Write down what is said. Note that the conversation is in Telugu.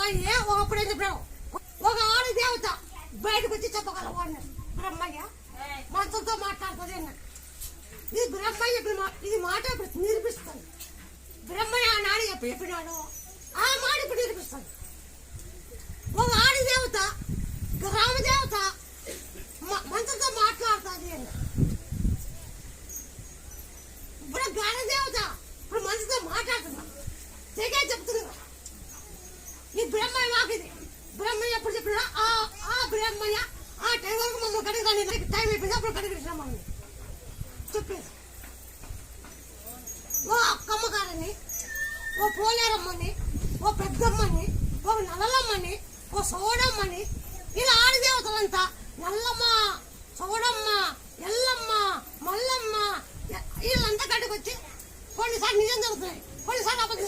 బ్రహ్మయ్య ఒకప్పుడు చెప్పావు ఒక ఆడి దేవత బయటకు వచ్చి చెప్పగలవాడిని బ్రహ్మయ్య మనసుతో మాట్లాడుతుంది అన్నాడు. ఇది బ్రహ్మయ్య ఇది మాట ఇప్పుడు నిరూపిస్తుంది. బ్రహ్మయ్య ఆనాడు చెప్పినాడు ఆ మాట ఇప్పుడు నిరూపిస్తుంది. ఒక ఆడి దేవత గ్రామ దేవత మనసుతో మాట్లాడుతుంది అన్నాడు. ఇప్పుడు గ్రామ దేవత ఇప్పుడు మనసుతో మాట్లాడుతున్నా తెగే చెప్తున్నా. ఈ బ్రహ్మయ్య వాకిది బ్రహ్మయ్య ఎప్పుడు చెప్పినా ఆ బ్రహ్మయ్య ఆ టైం వరకు మమ్మల్ని కడిగాని టైం అయిపోయింది అప్పుడు కడిగిన మమ్మల్ని చెప్పేది. ఓ అక్కమ్మగారని ఓ పోలేరమ్మని ఓ పెద్దమ్మని ఓ నల్లమ్మని ఓ సోడమ్మని ఇలా ఆడిదేవతలంతా నల్లమ్మ సోడమ్మ ఎల్లమ్మ మల్లమ్మ వీళ్ళంతా కట్టుకొచ్చి కొన్నిసార్లు నిజం జరుగుతున్నాయి కొన్నిసార్లు అబద్ధం.